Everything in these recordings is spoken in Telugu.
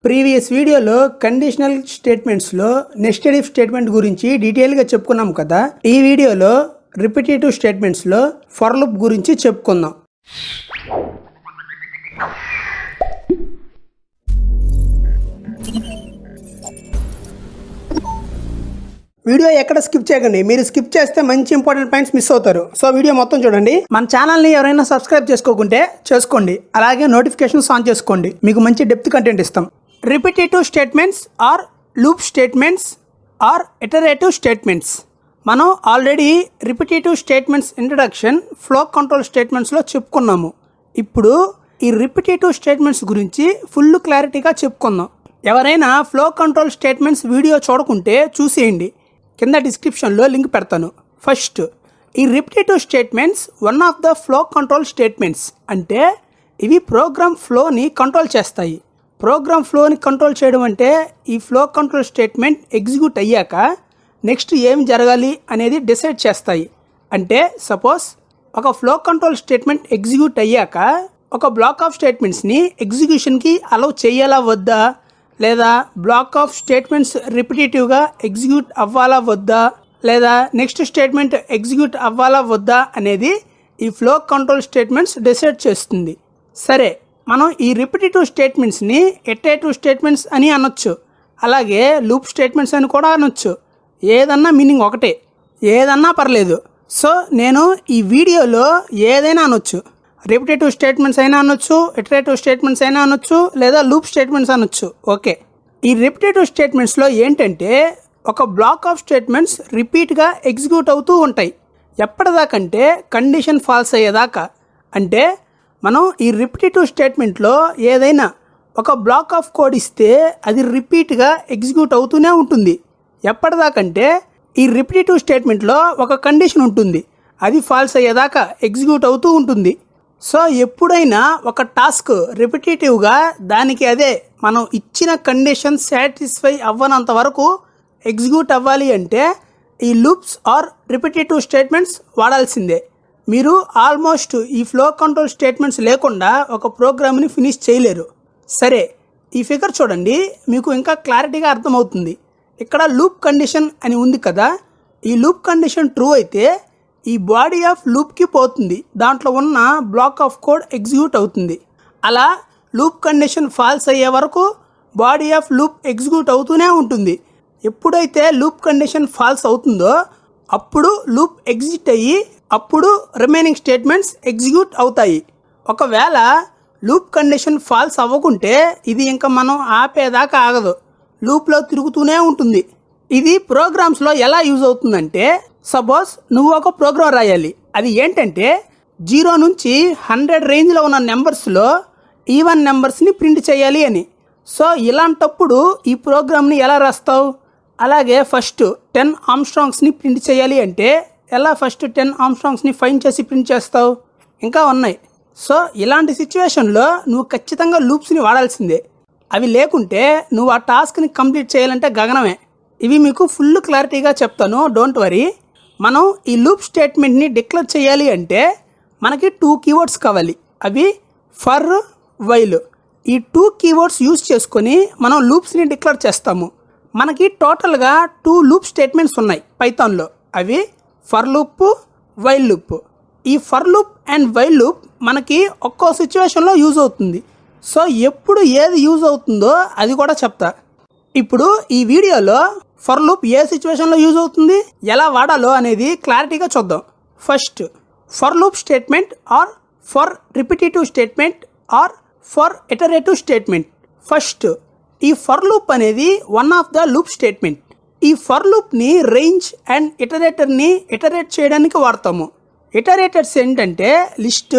ప్రీవియస్ వీడియోలో కండిషనల్ స్టేట్మెంట్స్లో నెస్టెడ్ ఇఫ్ స్టేట్మెంట్ గురించి డీటెయిల్గా చెప్పుకున్నాం కదా. ఈ వీడియోలో రిపిటేటివ్ స్టేట్మెంట్స్లో ఫర్ లూప్ గురించి చెప్పుకుందాం. వీడియో ఎక్కడ స్కిప్ చేయకండి. మీరు స్కిప్ చేస్తే మంచి ఇంపార్టెంట్ పాయింట్స్ మిస్ అవుతారు. సో వీడియో మొత్తం చూడండి. మన ఛానల్ని ఎవరైనా సబ్స్క్రైబ్ చేసుకోకుంటే చేసుకోండి. అలాగే నోటిఫికేషన్స్ ఆన్ చేసుకోండి. మీకు మంచి డెప్త్ కంటెంట్ ఇస్తాం. Repetitive statements or loop statements or iterative statements. మనం already repetitive statements introduction flow control స్టేట్మెంట్స్లో చెప్పుకున్నాము. ఇప్పుడు ఈ రిపిటేటివ్ స్టేట్మెంట్స్ గురించి ఫుల్ క్లారిటీగా చెప్పుకుందాం. ఎవరైనా ఫ్లో కంట్రోల్ స్టేట్మెంట్స్ వీడియో చూడకుంటే చూసేయండి, కింద డిస్క్రిప్షన్లో లింక్ పెడతాను. ఫస్ట్, ఈ repetitive statements one of the flow control statements. అంటే ఇవి ప్రోగ్రామ్ ఫ్లోని కంట్రోల్ చేస్తాయి. ప్రోగ్రామ్ ఫ్లోని కంట్రోల్ చేయడం అంటే ఈ ఫ్లో కంట్రోల్ స్టేట్మెంట్ ఎగ్జిక్యూట్ అయ్యాక నెక్స్ట్ ఏం జరగాలి అనేది డిసైడ్ చేస్తాయి. అంటే సపోజ్ ఒక ఫ్లో కంట్రోల్ స్టేట్మెంట్ ఎగ్జిక్యూట్ అయ్యాక ఒక బ్లాక్ ఆఫ్ స్టేట్మెంట్స్ని ఎగ్జిక్యూషన్కి అలౌ చేయాలా వద్దా, లేదా బ్లాక్ ఆఫ్ స్టేట్మెంట్స్ రిపిటేటివ్గా ఎగ్జిక్యూట్ అవ్వాలా వద్దా, లేదా నెక్స్ట్ స్టేట్మెంట్ ఎగ్జిక్యూట్ అవ్వాలా వద్దా అనేది ఈ ఫ్లో కంట్రోల్ స్టేట్మెంట్స్ డిసైడ్ చేస్తుంది. సరే, మనం ఈ రిపిటేటివ్ స్టేట్మెంట్స్ని ఇటరేటివ్ స్టేట్మెంట్స్ అని అనొచ్చు, అలాగే లూప్ స్టేట్మెంట్స్ అని కూడా అనొచ్చు. ఏదన్నా మీనింగ్ ఒకటే, ఏదన్నా పర్లేదు. సో నేను ఈ వీడియోలో ఏదైనా అనొచ్చు. రిపిటేటివ్ స్టేట్మెంట్స్ అయినా అనొచ్చు, ఇటరేటివ్ స్టేట్మెంట్స్ అయినా అనొచ్చు, లేదా లూప్ స్టేట్మెంట్స్ అనొచ్చు. ఓకే, ఈ రిపిటేటివ్ స్టేట్మెంట్స్లో ఏంటంటే ఒక బ్లాక్ ఆఫ్ స్టేట్మెంట్స్ రిపీట్గా ఎగ్జిక్యూట్ అవుతూ ఉంటాయి. ఎప్పటిదాకంటే కండిషన్ ఫాల్స్ అయ్యేదాకా. అంటే మనం ఈ రిపిటేటివ్ స్టేట్మెంట్లో ఏదైనా ఒక బ్లాక్ ఆఫ్ కోడ్ ఇస్తే అది రిపీట్గా ఎగ్జిక్యూట్ అవుతూనే ఉంటుంది. ఎప్పటిదాకంటే ఈ రిపిటేటివ్ స్టేట్మెంట్లో ఒక కండిషన్ ఉంటుంది, అది ఫాల్స్ అయ్యేదాకా ఎగ్జిక్యూట్ అవుతూ ఉంటుంది. సో ఎప్పుడైనా ఒక టాస్క్ రిపిటేటివ్గా దానికి అదే మనం ఇచ్చిన కండిషన్ సాటిస్ఫై అవ్వనంత వరకు ఎగ్జిక్యూట్ అవ్వాలి అంటే ఈ లూప్స్ ఆర్ రిపిటేటివ్ స్టేట్మెంట్స్ వాడాల్సిందే. మీరు ఆల్మోస్ట్ ఈ ఫ్లో కంట్రోల్ స్టేట్మెంట్స్ లేకుండా ఒక ప్రోగ్రామ్ని ఫినిష్ చేయలేరు. సరే, ఈ ఫిగర్ చూడండి, మీకు ఇంకా క్లారిటీగా అర్థమవుతుంది. ఇక్కడ లూప్ కండిషన్ అని ఉంది కదా, ఈ లూప్ కండిషన్ ట్రూ అయితే ఈ బాడీ ఆఫ్ లూప్కి పోతుంది, దాంట్లో ఉన్న బ్లాక్ ఆఫ్ కోడ్ ఎగ్జిక్యూట్ అవుతుంది. అలా లూప్ కండిషన్ ఫాల్స్ అయ్యే వరకు బాడీ ఆఫ్ లూప్ ఎగ్జిక్యూట్ అవుతూనే ఉంటుంది. ఎప్పుడైతే లూప్ కండిషన్ ఫాల్స్ అవుతుందో అప్పుడు లూప్ ఎగ్జిట్ అయ్యి అప్పుడు రిమైనింగ్ స్టేట్మెంట్స్ ఎగ్జిక్యూట్ అవుతాయి. ఒకవేళ లూప్ కండిషన్ ఫాల్స్ అవ్వకుంటే ఇది ఇంకా మనం ఆపేదాకా ఆగదు, లూప్లో తిరుగుతూనే ఉంటుంది. ఇది ప్రోగ్రామ్స్లో ఎలా యూజ్ అవుతుందంటే, సపోజ్ నువ్వు ఒక ప్రోగ్రామ్ రాయాలి. అది ఏంటంటే 0 నుంచి 100 రేంజ్లో ఉన్న నెంబర్స్లో ఈవెన్ నెంబర్స్ని ప్రింట్ చేయాలి అని. సో ఇలాంటప్పుడు ఈ ప్రోగ్రామ్ని ఎలా రాస్తావు? అలాగే ఫస్ట్ 10 ఆర్మ్స్ట్రాంగ్స్ని ప్రింట్ చేయాలి అంటే ఎలా ఫస్ట్ 10 ఆర్మ్స్ట్రాంగ్స్ని ఫైండ్ చేసి ప్రింట్ చేస్తావు? ఇంకా ఉన్నాయి. సో ఇలాంటి సిచ్యువేషన్లో నువ్వు ఖచ్చితంగా లూప్స్ని వాడాల్సిందే. అవి లేకుంటే నువ్వు ఆ టాస్క్ని కంప్లీట్ చేయాలంటే గగనమే. ఇవి మీకు ఫుల్ క్లారిటీగా చెప్తాను, డోంట్ వరీ. మనం ఈ లూప్ స్టేట్మెంట్ని డిక్లేర్ చేయాలి అంటే మనకి 2 కీవర్డ్స్ కావాలి. అవి ఫర్, వైల్. ఈ 2 కీవర్డ్స్ యూజ్ చేసుకొని మనం లూప్స్ని డిక్లేర్ చేస్తాము. మనకి టోటల్గా 2 లూప్ స్టేట్మెంట్స్ ఉన్నాయి పైథాన్లో. అవి ఫర్ లూప్, వైల్ లూప్. ఈ for loop and while loop మనకి ఒక్కో సిచ్యువేషన్లో యూజ్ అవుతుంది. సో ఎప్పుడు ఏది యూజ్ అవుతుందో అది కూడా చెప్తా. ఇప్పుడు ఈ వీడియోలో ఫర్ లూప్ ఏ సిచ్యువేషన్లో యూజ్ అవుతుంది, ఎలా వాడాలో అనేది క్లారిటీగా చూద్దాం. First, for loop statement or for repetitive statement or for iterative statement. First, ఈ ఫర్ లూప్ అనేది one of the loop statement. ఈ ఫర్ లూప్ని రేంజ్ అండ్ ఇటరేటర్ని ఇటరేట్ చేయడానికి వాడతాము. ఇటరేటర్స్ ఏంటంటే list,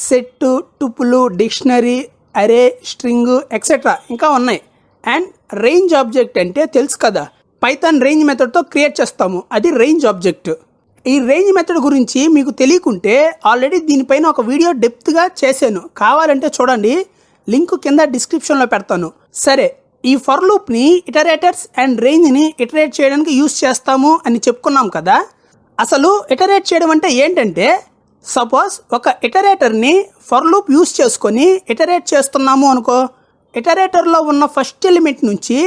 set, tuple, dictionary, array, string etcetera ఇంకా ఉన్నాయి. అండ్ రేంజ్ ఆబ్జెక్ట్ అంటే తెలుసు కదా, పైథాన్ రేంజ్ మెథడ్తో క్రియేట్ చేస్తాము, అది రేంజ్ ఆబ్జెక్ట్. ఈ రేంజ్ మెథడ్ గురించి మీకు తెలియకుంటే ఆల్రెడీ దీనిపైన ఒక వీడియో డెప్త్గా చేశాను, కావాలంటే చూడండి, లింక్ కింద డిస్క్రిప్షన్లో పెడతాను. సరే, ఈ ఫర్ లూప్ని ఇటరేటర్స్ అండ్ రేంజ్ని ఇటరేట్ చేయడానికి యూస్ చేస్తాము అని చెప్పుకున్నాం కదా. అసలు ఇటరేట్ చేయడం అంటే ఏంటంటే, సపోజ్ ఒక ఇటరేటర్ని ఫర్ లూప్ యూస్ చేసుకొని ఇటరేట్ చేస్తున్నాము అనుకో, ఇటరేటర్లో ఉన్న ఫస్ట్ ఎలిమెంట్ నుంచి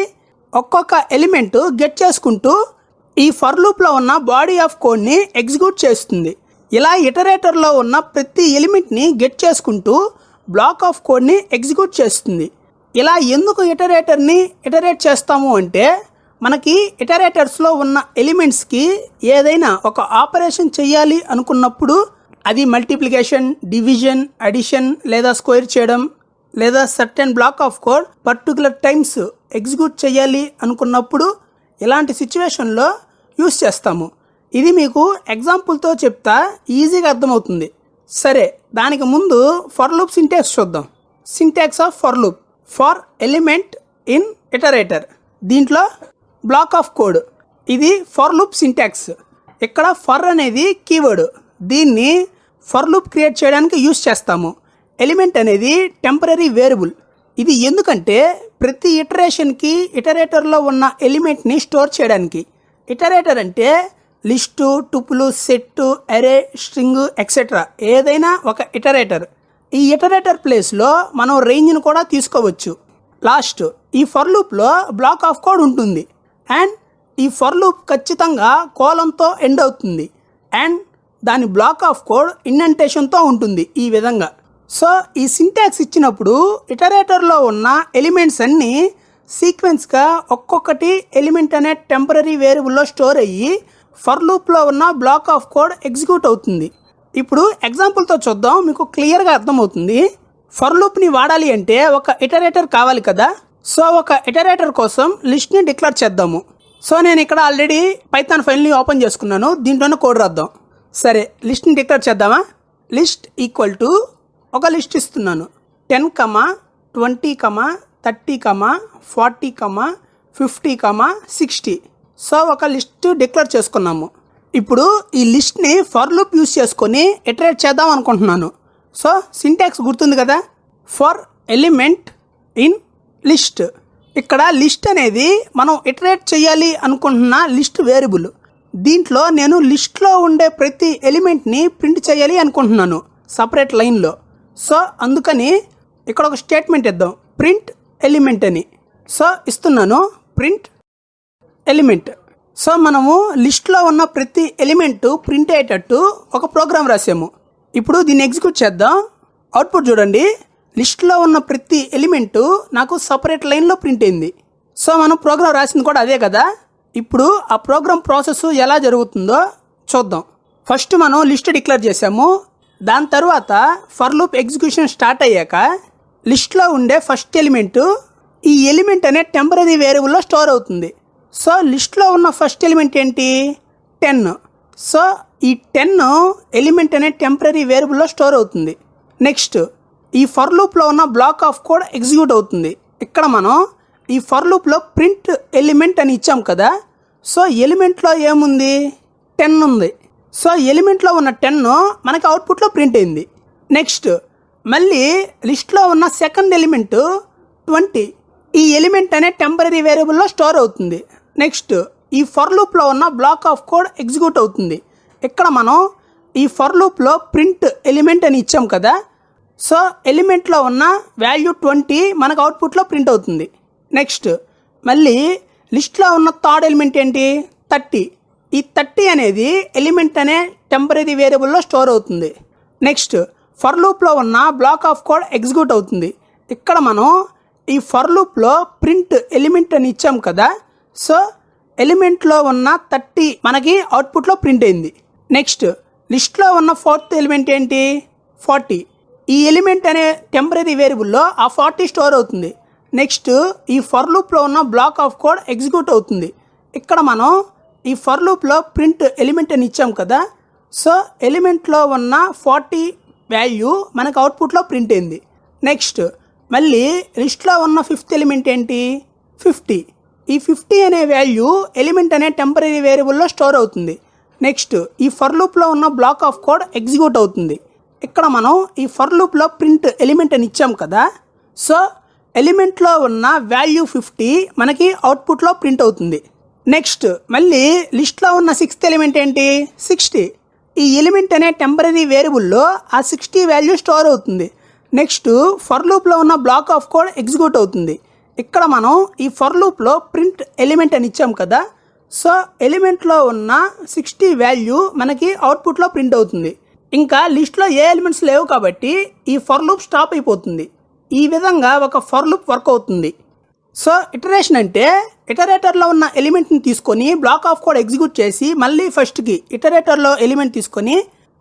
ఒక్కొక్క ఎలిమెంట్ గెట్ చేసుకుంటూ ఈ ఫర్ లూప్లో ఉన్న బాడీ ఆఫ్ కోడ్ని ఎగ్జిక్యూట్ చేస్తుంది. ఇలా ఇటరేటర్లో ఉన్న ప్రతి ఎలిమెంట్ని గెట్ చేసుకుంటూ బ్లాక్ ఆఫ్ కోడ్ని ఎగ్జిక్యూట్ చేస్తుంది. ఇలా ఎందుకు ఇటరేటర్ని ఇటరేట్ చేస్తాము అంటే మనకి ఇటరేటర్స్లో ఉన్న ఎలిమెంట్స్కి ఏదైనా ఒక ఆపరేషన్ చేయాలి అనుకున్నప్పుడు అది మల్టిప్లికేషన్, డివిజన్, అడిషన్ లేదా స్క్వేర్ చేయడం లేదా certain black of code particular times execute చేయాలి అనుకున్నప్పుడు ఇలాంటి సిచ్యువేషన్లో యూస్ చేస్తాము. ఇది మీకు ఎగ్జాంపుల్తో చెప్తా ఈజీగా అర్థమవుతుంది. సరే, దానికి ముందు ఫర్ లూప్ సింటాక్స్ చూద్దాం. Syntax of for loop: for element in iterator. దీంట్లో బ్లాక్ ఆఫ్ కోడ్. ఇది ఫర్ లూప్ సింటాక్స్. ఇక్కడ ఫర్ అనేది కీవర్డ్. దీన్ని ఫర్ లూప్ క్రియేట్ చేయడానికి యూస్ చేస్తాము. ఎలిమెంట్ అనేది టెంపరరీ వేరియబుల్. ఇది ఎందుకంటే ప్రతి ఇటరేషన్కి ఇటరేటర్లో ఉన్న ఎలిమెంట్ని స్టోర్ చేయడానికి. ఇటరేటర్ అంటే లిస్టు, టుపులు, సెట్టు, అరే, స్ట్రింగ్ ఎక్సెట్రా ఏదైనా ఒక ఇటరేటర్. ఈ ఇటరేటర్ ప్లేస్లో మనం రేంజ్ని కూడా తీసుకోవచ్చు. లాస్ట్ ఈ ఫర్ లూప్లో బ్లాక్ ఆఫ్ కోడ్ ఉంటుంది అండ్ ఈ ఫర్ లూప్ ఖచ్చితంగా కోలంతో ఎండ్ అవుతుంది అండ్ దాని బ్లాక్ ఆఫ్ కోడ్ ఇండెంటేషన్తో ఉంటుంది ఈ విధంగా. సో ఈ సింటాక్స్ ఇచ్చినప్పుడు ఇటరేటర్లో ఉన్న ఎలిమెంట్స్ అన్నీ సీక్వెన్స్గా ఒక్కొక్కటి ఎలిమెంట్ అనే టెంపరరీ వేరియబుల్లో స్టోర్ అయ్యి ఫర్ లూప్లో ఉన్న బ్లాక్ ఆఫ్ కోడ్ ఎగ్జిక్యూట్ అవుతుంది. ఇప్పుడు ఎగ్జాంపుల్తో చూద్దాం, మీకు క్లియర్గా అర్థమవుతుంది. ఫర్ లూప్ని వాడాలి అంటే ఒక ఇటరేటర్ కావాలి కదా. సో ఒక ఇటరేటర్ కోసం లిస్ట్ని డిక్లేర్ చేద్దాము. సో నేను ఇక్కడ ఆల్రెడీ పైథాన్ ఫైల్ని ఓపెన్ చేసుకున్నాను. దీంట్లోనే కోడ్ రాద్దాం. సరే, లిస్ట్ని డిక్లేర్ చేద్దామా? లిస్ట్ ఈక్వల్ టు ఒక లిస్ట్ ఇస్తున్నాను. 10, 20, 30, 40, 50, 60. సో ఒక లిస్ట్ డిక్లేర్ చేసుకున్నాము. ఇప్పుడు ఈ లిస్ట్ని ఫర్ లూప్ యూస్ చేసుకొని ఇటరేట్ చేద్దాం అనుకుంటున్నాను. సో సింటాక్స్ గుర్తుంది కదా, ఫర్ ఎలిమెంట్ ఇన్ లిస్ట్. ఇక్కడ లిస్ట్ అనేది మనం ఇటరేట్ చేయాలి అనుకుంటున్న లిస్ట్ వేరియబుల్. దీంట్లో నేను లిస్ట్లో ఉండే ప్రతి ఎలిమెంట్ని ప్రింట్ చేయాలి అనుకుంటున్నాను సపరేట్ లైన్లో. సో అందుకని ఇక్కడ ఒక స్టేట్మెంట్ ఇద్దాం, ప్రింట్ ఎలిమెంట్ అని. సో ఇస్తున్నాను ప్రింట్ ఎలిమెంట్. సో మనము లిస్ట్లో ఉన్న ప్రతి ఎలిమెంట్ ప్రింట్ అయ్యేటట్టు ఒక ప్రోగ్రామ్ రాసాము. ఇప్పుడు దీన్ని ఎగ్జిక్యూట్ చేద్దాం. అవుట్పుట్ చూడండి, లిస్ట్లో ఉన్న ప్రతి ఎలిమెంటు నాకు సపరేట్ లైన్లో ప్రింట్ అయింది. సో మనం ప్రోగ్రామ్ రాసింది కూడా అదే కదా. ఇప్పుడు ఆ ప్రోగ్రామ్ ప్రాసెస్ ఎలా జరుగుతుందో చూద్దాం. ఫస్ట్ మనం లిస్ట్ డిక్లేర్ చేసాము. దాని తర్వాత ఫర్ లూప్ ఎగ్జిక్యూషన్ స్టార్ట్ అయ్యాక లిస్ట్లో ఉండే ఫస్ట్ ఎలిమెంటు ఈ ఎలిమెంట్ అనే టెంపరరీ వేరియబుల్లో స్టోర్ అవుతుంది. సో లిస్ట్లో ఉన్న ఫస్ట్ ఎలిమెంట్ ఏంటి? 10. సో ఈ 10 ఎలిమెంట్ అనే టెంపరరీ వేరియబుల్లో స్టోర్ అవుతుంది. నెక్స్ట్ ఈ ఫర్ లూప్లో ఉన్న బ్లాక్ ఆఫ్ కోడ్ ఎగ్జిక్యూట్ అవుతుంది. ఇక్కడ మనం ఈ ఫర్ లూప్లో ప్రింట్ ఎలిమెంట్ అని ఇచ్చాం కదా. సో ఎలిమెంట్లో ఏముంది? 10 ఉంది. సో ఎలిమెంట్లో ఉన్న 10 మనకి అవుట్పుట్లో ప్రింట్ అయింది. నెక్స్ట్ మళ్ళీ లిస్ట్లో ఉన్న సెకండ్ ఎలిమెంట్ 20. ఈ ఎలిమెంట్ అనే టెంపరరీ వేరియబుల్లో స్టోర్ అవుతుంది. నెక్స్ట్ ఈ ఫర్ లూప్లో ఉన్న బ్లాక్ ఆఫ్ కోడ్ ఎగ్జిక్యూట్ అవుతుంది. ఇక్కడ మనం ఈ ఫర్ లూప్లో ప్రింట్ ఎలిమెంట్ అని ఇచ్చాం కదా. సో ఎలిమెంట్లో ఉన్న వాల్యూ 20 మనకు అవుట్పుట్లో ప్రింట్ అవుతుంది. నెక్స్ట్ మళ్ళీ లిస్ట్లో ఉన్న థర్డ్ ఎలిమెంట్ ఏంటి? 30. ఈ 30 అనేది ఎలిమెంట్ అనే టెంపరరీ వేరియబుల్లో స్టోర్ అవుతుంది. నెక్స్ట్ ఫర్ లూప్లో ఉన్న బ్లాక్ ఆఫ్ కోడ్ ఎగ్జిక్యూట్ అవుతుంది. ఇక్కడ మనం ఈ ఫర్ లూప్లో ప్రింట్ ఎలిమెంట్ అని ఇచ్చాం కదా. సో ఎలిమెంట్లో ఉన్న 30 మనకి అవుట్పుట్లో ప్రింట్ అయింది. నెక్స్ట్ లిస్ట్లో ఉన్న ఫోర్త్ ఎలిమెంట్ ఏంటి? 40. ఈ ఎలిమెంట్ అనే టెంపరరీ వేరియబుల్లో ఆ 40 స్టోర్ అవుతుంది. నెక్స్ట్ ఈ ఫర్ లూప్లో ఉన్న బ్లాక్ ఆఫ్ కోడ్ ఎగ్జిక్యూట్ అవుతుంది. ఇక్కడ మనం ఈ ఫర్ లూప్లో ప్రింట్ ఎలిమెంట్ అని ఇచ్చాం కదా. సో ఎలిమెంట్లో ఉన్న 40 వాల్యూ మనకు అవుట్పుట్లో ప్రింట్ అయింది. నెక్స్ట్ మళ్ళీ లిస్ట్లో ఉన్న ఫిఫ్త్ ఎలిమెంట్ ఏంటి? 50. ఈ 50 అనే వాల్యూ ఎలిమెంట్ అనే టెంపరరీ వేరియబుల్లో స్టోర్ అవుతుంది. నెక్స్ట్ ఈ ఫర్ లూప్లో ఉన్న బ్లాక్ ఆఫ్ కోడ్ ఎగ్జిక్యూట్ అవుతుంది. ఇక్కడ మనం ఈ ఫర్ లూప్లో ప్రింట్ ఎలిమెంట్ అని ఇచ్చాం కదా. సో ఎలిమెంట్లో ఉన్న వాల్యూ 50 మనకి అవుట్పుట్లో ప్రింట్ అవుతుంది. నెక్స్ట్ మళ్ళీ లిస్ట్లో ఉన్న సిక్స్త్ ఎలిమెంట్ ఏంటి? 60. ఈ ఎలిమెంట్ అనే టెంపరరీ వేరియబుల్లో ఆ 60 వాల్యూ స్టోర్ అవుతుంది. నెక్స్ట్ ఫర్ లూప్లో ఉన్న బ్లాక్ ఆఫ్ కోడ్ ఎగ్జిక్యూట్ అవుతుంది. ఇక్కడ మనం ఈ ఫర్ లూప్లో ప్రింట్ ఎలిమెంట్ అని ఇచ్చాం కదా, సో ఎలిమెంట్లో ఉన్న 60 వాల్యూ మనకి అవుట్పుట్లో ప్రింట్ అవుతుంది. ఇంకా లిస్ట్లో ఏ ఎలిమెంట్స్ లేవు కాబట్టి ఈ ఫర్ లూప్ స్టాప్ అయిపోతుంది. ఈ విధంగా ఒక ఫర్ లూప్ వర్క్ అవుతుంది. సో ఇటరేషన్ అంటే ఇటరేటర్లో ఉన్న ఎలిమెంట్ని తీసుకొని బ్లాక్ ఆఫ్ కోడ్ ఎగ్జిక్యూట్ చేసి మళ్ళీ ఫస్ట్కి ఇటరేటర్లో ఎలిమెంట్ తీసుకొని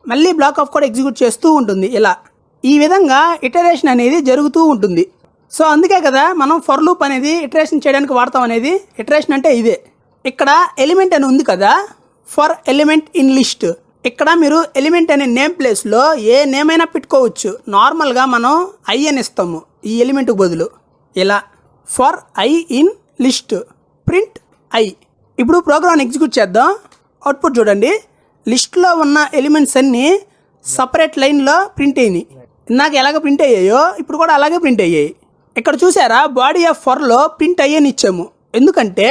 మళ్ళీ బ్లాక్ ఆఫ్ కోడ్ ఎగ్జిక్యూట్ చేస్తూ ఉంటుంది. ఇలా ఈ విధంగా ఇటరేషన్ అనేది జరుగుతూ ఉంటుంది. సో అందుకే కదా మనం ఫర్ లూప్ అనేది ఇటరేషన్ చేయడానికి వాడతాం అనేది. ఇటరేషన్ అంటే ఇదే. ఇక్కడ ఎలిమెంట్ అని ఉంది కదా, ఫర్ ఎలిమెంట్ ఇన్ లిస్ట్. ఇక్కడ మీరు ఎలిమెంట్ అనే నేమ్ ప్లేస్లో ఏ నేమ్ అయినా పెట్టుకోవచ్చు. నార్మల్గా మనం ఐ అని ఇస్తాము ఈ ఎలిమెంట్కి బదులు. ఇలా for I in list print I. ఇప్పుడు ప్రోగ్రామ్ ఎగ్జిక్యూట్ చేద్దాం. అవుట్పుట్ చూడండి. లిస్ట్లో ఉన్న ఎలిమెంట్స్ అన్నీ సపరేట్ లైన్లో ప్రింట్ అయినాయి. ఇందాక ఎలాగ ప్రింట్ అయ్యాయో ఇప్పుడు కూడా అలాగే ప్రింట్ అయ్యాయి. ఇక్కడ చూసారా, బాడీ ఆఫ్ ఫర్లో ప్రింట్ అయ్యని ఇచ్చాము. ఎందుకంటే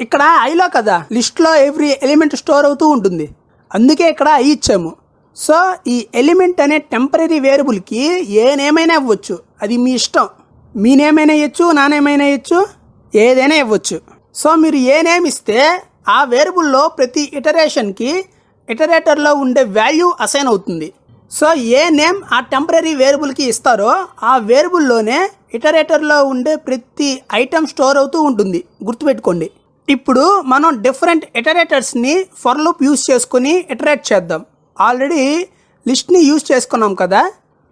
ఇక్కడ ఐలో కదా లిస్ట్లో ఎవ్రీ ఎలిమెంట్ స్టోర్ అవుతూ ఉంటుంది, అందుకే ఇక్కడ ఐ ఇచ్చాము. సో ఈ ఎలిమెంట్ అనే టెంపరీ వేరియబుల్కి ఏ నేమైనా ఇవ్వచ్చు, అది మీ ఇష్టం. మీ నేమైనా ఇవ్వచ్చు, నా నేమైనా ఇవ్వచ్చు, ఏదైనా ఇవ్వచ్చు. సో మీరు ఏ నేమ్ ఇస్తే ఆ వేరియబుల్లో ప్రతి ఇటరేషన్కి ఇటరేటర్లో ఉండే వాల్యూ అసైన్ అవుతుంది. సో ఏ నేమ్ ఆ టెంపరీ వేరియబుల్కి ఇస్తారో ఆ వేరియబుల్లోనే ఇటరేటర్లో ఉండే ప్రతి ఐటమ్ స్టోర్ అవుతూ ఉంటుంది. గుర్తుపెట్టుకోండి. ఇప్పుడు మనం డిఫరెంట్ ఇటరేటర్స్ని ఫర్ లూప్ యూజ్ చేసుకుని ఇటరేట్ చేద్దాం. ఆల్రెడీ లిస్ట్ని యూజ్ చేసుకున్నాం కదా,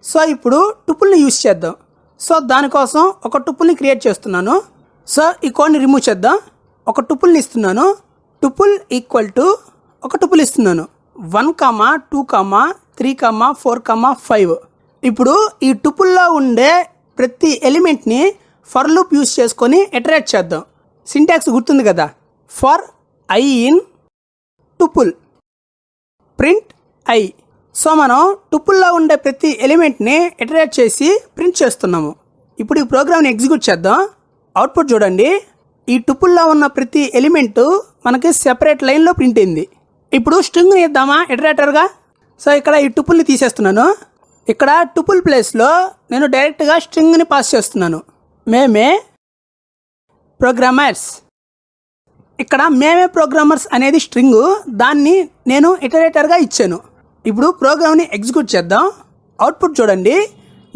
సో ఇప్పుడు టుపుల్ని యూజ్ చేద్దాం. సో దానికోసం ఒక టుపుల్ని క్రియేట్ చేస్తున్నాను. సో ఈ కోడ్ని రిమూవ్ చేద్దాం. ఒక టుపుల్ని ఇస్తున్నాను. టుపుల్ ఈక్వల్ టు ఒక టుపుల్ ఇస్తున్నాను 1, 2, 3, 4, 5. ఇప్పుడు ఈ టుపుల్లో ఉండే ప్రతి ఎలిమెంట్ని ఫర్ లూప్ యూజ్ చేసుకొని ఇటరేట్ చేద్దాం. సింటాక్స్ గుర్తుంది కదా, for I in tuple print I. So మనం టుపుల్లో ఉండే ప్రతి ఎలిమెంట్ని ఇటరేట్ చేసి ప్రింట్ చేస్తున్నాము. ఇప్పుడు ఈ ప్రోగ్రామ్ని ఎగ్జిక్యూట్ చేద్దాం. అవుట్పుట్ చూడండి. ఈ టుపుల్లో ఉన్న ప్రతి ఎలిమెంటు మనకి సెపరేట్ లైన్లో ప్రింట్ అయింది. ఇప్పుడు స్ట్రింగ్ని ఇద్దామా ఇటరేటర్గా. సో ఇక్కడ ఈ టుపుల్ని తీసేస్తున్నాను. ఇక్కడ టుపుల్ ప్లేస్లో నేను డైరెక్ట్గా స్ట్రింగ్ని పాస్ చేస్తున్నాను. మేమే ప్రోగ్రామర్స్. ఇక్కడ మేమే ప్రోగ్రామర్స్ అనేది స్ట్రింగు, దాన్ని నేను ఇటరేటర్గా ఇచ్చాను. ఇప్పుడు ప్రోగ్రామ్ని ఎగ్జిక్యూట్ చేద్దాం. అవుట్పుట్ చూడండి.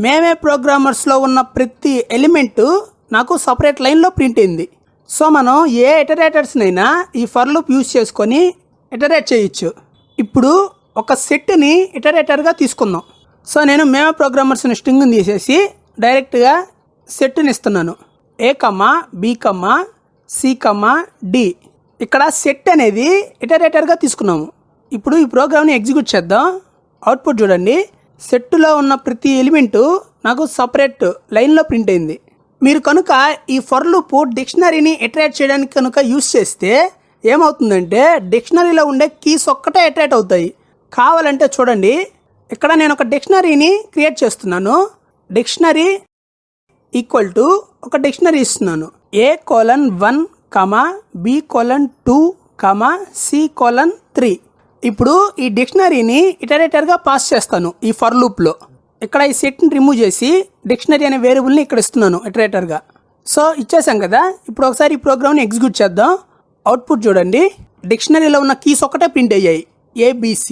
మేమే ప్రోగ్రామర్స్లో ఉన్న ప్రతి ఎలిమెంటు నాకు సపరేట్ లైన్లో ప్రింట్ అయింది. సో మనం ఏ ఇటరేటర్స్నైనా ఈ ఫర్ లూప్ యూజ్ చేసుకొని ఇటరేట్ చేయొచ్చు. ఇప్పుడు ఒక సెట్ని ఇటరేటర్గా తీసుకుందాం. సో నేను మేమే ప్రోగ్రామర్స్ని స్ట్రింగ్ని తీసేసి డైరెక్ట్గా సెట్ని ఇస్తున్నాను. A, B, C, D. ఇక్కడ సెట్ అనేది ఇటరేటర్గా తీసుకున్నాము. ఇప్పుడు ఈ ప్రోగ్రామ్ని ఎగ్జిక్యూట్ చేద్దాం. అవుట్పుట్ చూడండి. సెట్లో ఉన్న ప్రతి ఎలిమెంటు నాకు సపరేట్ లైన్లో ప్రింట్ అయింది. మీరు కనుక ఈ ఫర్ లూప్ డిక్షనరీని ఇటరేట్ చేయడానికి కనుక యూజ్ చేస్తే ఏమవుతుందంటే డిక్షనరీలో ఉండే కీస్ ఒక్కటే ఇటరేట్ అవుతాయి. కావాలంటే చూడండి, ఇక్కడ నేను ఒక డిక్షనరీని క్రియేట్ చేస్తున్నాను. డిక్షనరీ ఈక్వల్ టు ఒక డిక్షనరీ ఇస్తున్నాను. A:1, B:2, C:3. ఇప్పుడు ఈ డిక్షనరీని ఇటరేటర్గా పాస్ చేస్తాను ఈ ఫర్ లూప్లో. ఇక్కడ ఈ సెట్ని రిమూవ్ చేసి డిక్షనరీ అనే వేరియబుల్ని ఇక్కడ ఇస్తున్నాను ఇటరేటర్గా. సో ఇచ్చేసాం కదా. ఇప్పుడు ఒకసారి ఈ ప్రోగ్రామ్ని ఎగ్జిక్యూట్ చేద్దాం. అవుట్పుట్ చూడండి. డిక్షనరీలో ఉన్న కీస్ ఒకటే ప్రింట్ అయ్యాయి, ABC.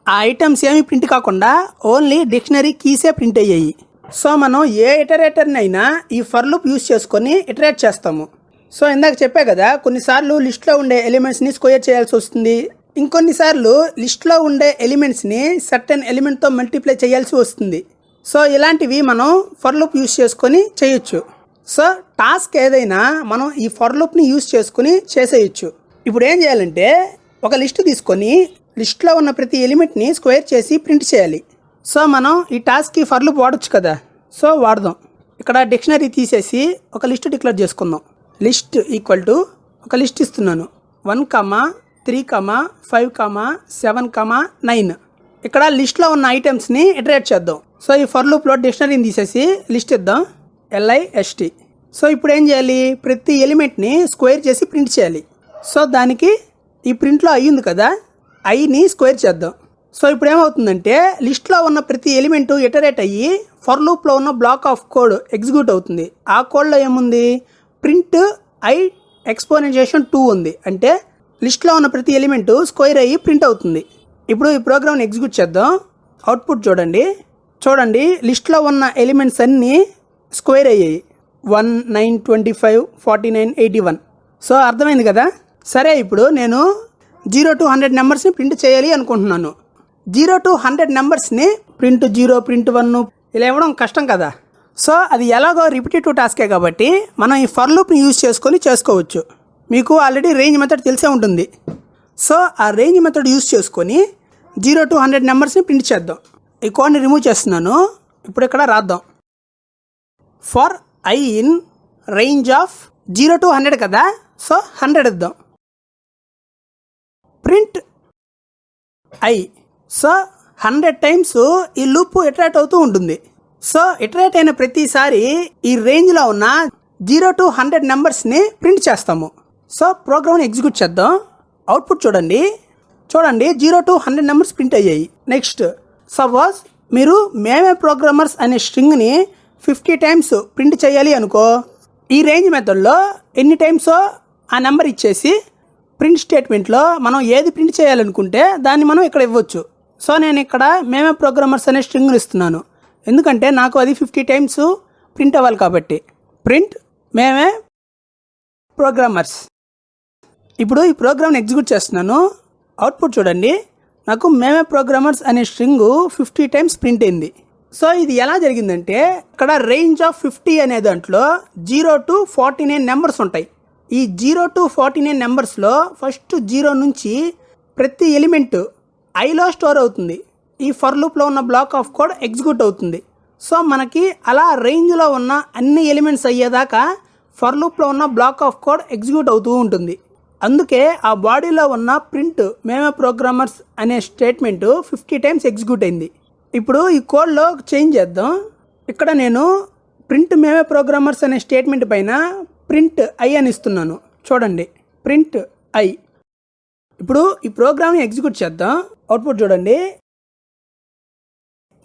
ఆ ఐటమ్స్ ఏమీ ప్రింట్ కాకుండా ఓన్లీ డిక్షనరీ కీసే ప్రింట్ అయ్యాయి. సో మనం ఏ ఇటరేటర్ని అయినా ఈ ఫర్ లూప్ యూజ్ చేసుకొని ఇటరేట్ చేస్తాము. సో ఇందాక చెప్పే కదా, కొన్నిసార్లు లిస్ట్లో ఉండే ఎలిమెంట్స్ని స్క్వేర్ చేయాల్సి వస్తుంది. ఇంకొన్నిసార్లు లిస్ట్లో ఉండే ఎలిమెంట్స్ని సర్టెన్ ఎలిమెంట్తో మల్టిప్లై చేయాల్సి వస్తుంది. సో ఇలాంటివి మనం ఫర్ లూప్ యూజ్ చేసుకొని చేయొచ్చు. సో టాస్క్ ఏదైనా మనం ఈ ఫర్ లూప్ని యూజ్ చేసుకుని చేసేయచ్చు. ఇప్పుడు ఏం చేయాలంటే ఒక లిస్ట్ తీసుకొని లిస్ట్లో ఉన్న ప్రతి ఎలిమెంట్ని స్క్వేర్ చేసి ప్రింట్ చేయాలి. సో మనం ఈ టాస్క్కి ఫర్ లూప్ వాడచ్చు కదా, సో వాడదాం. ఇక్కడ డిక్షనరీ తీసేసి ఒక లిస్ట్ డిక్లేర్ చేసుకుందాం. లిస్ట్ ఈక్వల్ టు ఒక లిస్ట్ ఇస్తున్నాను 1, 3, 5, 7, 9. ఇక్కడ లిస్ట్లో ఉన్న ఐటమ్స్ని ఇటరేట్ చేద్దాం. సో ఈ ఫర్ లూప్లో డిక్షనరీని తీసేసి లిస్ట్ ఇద్దాం LIST. సో ఇప్పుడు ఏం చేయాలి, ప్రతి ఎలిమెంట్ని స్క్వేర్ చేసి ప్రింట్ చేయాలి. సో దానికి ఈ ప్రింట్లో అయ్యింది కదా, ఐని స్క్వేర్ చేద్దాం. సో ఇప్పుడు ఏమవుతుందంటే లిస్ట్లో ఉన్న ప్రతి ఎలిమెంటు ఇటరేట్ అయ్యి ఫర్ లూప్లో ఉన్న బ్లాక్ ఆఫ్ కోడ్ ఎగ్జిక్యూట్ అవుతుంది. ఆ కోడ్లో ఏముంది, ప్రింట్ ఐ ఎక్స్పోనెన్షియేషన్ 2 ఉంది. అంటే లిస్ట్లో ఉన్న ప్రతి ఎలిమెంట్ స్క్వేర్ అయ్యి ప్రింట్ అవుతుంది. ఇప్పుడు ఈ ప్రోగ్రామ్ని ఎగ్జిక్యూట్ చేద్దాం. అవుట్పుట్ చూడండి లిస్ట్లో ఉన్న ఎలిమెంట్స్ అన్నీ స్క్వేర్ అయ్యాయి. 1, 9, 25, 49, 81. సో అర్థమైంది కదా. సరే, ఇప్పుడు నేను 0 to 100 నెంబర్స్ని ప్రింట్ చేయాలి అనుకుంటున్నాను. 0 to 100 నెంబర్స్ని ప్రింట్ 0, ప్రింట్ 1 ఇలా ఇవ్వడం కష్టం కదా. సో అది ఎలాగో రిపిటేటివ్ టాస్కే కాబట్టి మనం ఈ ఫర్ లూప్ని యూజ్ చేసుకొని చేసుకోవచ్చు. మీకు ఆల్రెడీ రేంజ్ మెథడ్ తెలిసే ఉంటుంది. సో ఆ రేంజ్ మెథడ్ యూజ్ చేసుకొని 0 to 100 నెంబర్స్ని ప్రింట్ చేద్దాం. ఈ కోడ్ని రిమూవ్ చేస్తున్నాను. ఇప్పుడు ఇక్కడ రాద్దాం. For I in range of 0 to 100 కదా. సో 100 ఇద్దాం. Print I. సో 100 టైమ్స్ ఈ లూప్ ఇటరేట్ అవుతూ ఉంటుంది. సో ఇటరేట్ అయిన ప్రతిసారి ఈ రేంజ్లో ఉన్న 0 to 100 నెంబర్స్ని ప్రింట్ చేస్తాము. సో ప్రోగ్రామ్ని ఎగ్జిక్యూట్ చేద్దాం. అవుట్పుట్ చూడండి 0 to 100 నెంబర్స్ ప్రింట్ అయ్యాయి. నెక్స్ట్, సపోజ్ మీరు మేమే ప్రోగ్రామర్స్ అనే స్ట్రింగ్ని 50 టైమ్స్ ప్రింట్ చేయాలి అనుకో. ఈ రేంజ్ మెథడ్లో ఎన్ని టైమ్సో ఆ నెంబర్ ఇచ్చేసి ప్రింట్ స్టేట్మెంట్లో మనం ఏది ప్రింట్ చేయాలనుకుంటే దాన్ని మనం ఇక్కడ ఇవ్వచ్చు. సో నేను ఇక్కడ మేమే ప్రోగ్రామర్స్ అనే స్ట్రింగ్ని ఇస్తున్నాను. ఎందుకంటే నాకు అది 50 టైమ్స్ ప్రింట్ అవ్వాలి కాబట్టి. ప్రింట్ మేమే ప్రోగ్రామర్స్. ఇప్పుడు ఈ ప్రోగ్రామ్ని ఎగ్జిక్యూట్ చేస్తున్నాను. అవుట్పుట్ చూడండి, నాకు మేమే ప్రోగ్రామర్స్ అనే స్ట్రింగ్ 50 టైమ్స్ ప్రింట్ అయింది. సో ఇది ఎలా జరిగిందంటే, ఇక్కడ రేంజ్ ఆఫ్ 50 అనే దాంట్లో 0 to 49 నెంబర్స్ ఉంటాయి. ఈ 0 to 49 నెంబర్స్లో ఫస్ట్ 0 నుంచి ప్రతి ఎలిమెంట్ ఐలో స్టోర్ అవుతుంది. ఈ ఫర్ లూప్లో ఉన్న బ్లాక్ ఆఫ్ కోడ్ ఎగ్జిక్యూట్ అవుతుంది. సో మనకి అలా రేంజ్లో ఉన్న అన్ని ఎలిమెంట్స్ అయ్యేదాకా ఫర్ లూప్లో ఉన్న బ్లాక్ ఆఫ్ కోడ్ ఎగ్జిక్యూట్ అవుతూ ఉంటుంది. అందుకే ఆ బాడీలో ఉన్న ప్రింట్ మేమే ప్రోగ్రామర్స్ అనే స్టేట్మెంట్ 50 టైమ్స్ ఎగ్జిక్యూట్ అయింది. ఇప్పుడు ఈ కోడ్లో చేంజ్ చేద్దాం. ఇక్కడ నేను ప్రింట్ మేమే ప్రోగ్రామర్స్ అనే స్టేట్మెంట్ పైన ప్రింట్ ఐ అని ఇస్తున్నాను. చూడండి, ప్రింట్ ఐ. ఇప్పుడు ఈ ప్రోగ్రామ్ని ఎగ్జిక్యూట్ చేద్దాం. అవుట్పుట్ చూడండి,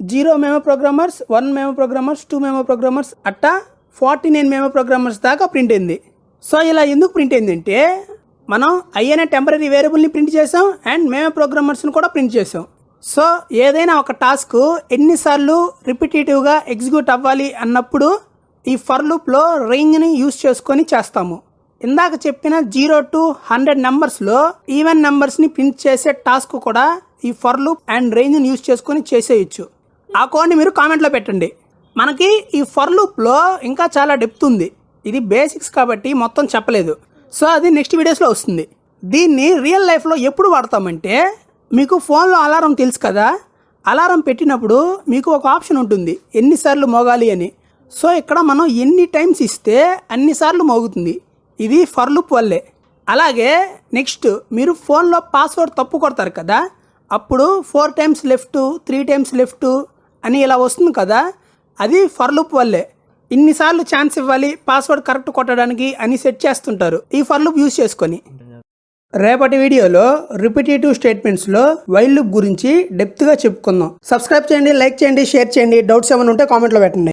0 మేమో ప్రోగ్రామర్స్, 1 మేమో ప్రోగ్రామర్స్, 2 మేమో ప్రోగ్రామర్స్, అట్టా 49 మేమో ప్రోగ్రామర్స్ దాకా ప్రింట్ అయింది. సో ఇలా ఎందుకు ప్రింట్ అయిందంటే, మనం ఐ అనే టెంపరీ వేరియబుల్ని ప్రింట్ చేసాం అండ్ మేమో ప్రోగ్రామర్స్ని కూడా ప్రింట్ చేసాం. సో ఏదైనా ఒక టాస్క్ ఎన్నిసార్లు రిపిటేటివ్గా ఎగ్జిక్యూట్ అవ్వాలి అన్నప్పుడు ఈ ఫర్ లూప్లో రేంజ్ని యూజ్ చేసుకొని చేస్తాము. ఇందాక చెప్పిన 0 to 100 నెంబర్స్లో ఈవెన్ నెంబర్స్ని ప్రింట్ చేసే టాస్క్ కూడా ఈ ఫర్ లూప్ అండ్ రేంజ్ని యూజ్ చేసుకొని చేసేయచ్చు. ఆ కోడ్ని మీరు కామెంట్లో పెట్టండి. మనకి ఈ ఫర్ లూప్లో ఇంకా చాలా డెప్త్ ఉంది. ఇది బేసిక్స్ కాబట్టి మొత్తం చెప్పలేదు. సో అది నెక్స్ట్ వీడియోస్లో వస్తుంది. దీన్ని రియల్ లైఫ్లో ఎప్పుడు వాడతామంటే, మీకు ఫోన్లో అలారం తెలుసు కదా, అలారం పెట్టినప్పుడు మీకు ఒక ఆప్షన్ ఉంటుంది ఎన్నిసార్లు మోగాలి అని. సో ఇక్కడ మనం ఎన్ని టైమ్స్ ఇస్తే అన్నిసార్లు మోగుతుంది. ఇది ఫర్ లూప్ వల్లే. అలాగే నెక్స్ట్, మీరు ఫోన్లో పాస్వర్డ్ తప్పు కొడతారు కదా, అప్పుడు 4 టైమ్స్ లెఫ్ట్, 3 టైమ్స్ లెఫ్ట్ అని ఇలా వస్తుంది కదా, అది ఫర్ లూప్ వల్లే. ఇన్నిసార్లు ఛాన్స్ ఇవ్వాలి పాస్వర్డ్ కరెక్ట్ కొట్టడానికి అని సెట్ చేస్తుంటారు ఈ ఫర్ లూప్ యూజ్ చేసుకొని. రేపటి వీడియోలో రిపిటేటివ్ స్టేట్మెంట్స్లో వైల్ లూప్ గురించి డెప్త్గా చెప్పుకుందాం. సబ్స్క్రైబ్ చేయండి, లైక్ చేయండి, షేర్ చేయండి. డౌట్స్ ఏమైనా ఉంటే కామెంట్లో పెట్టండి.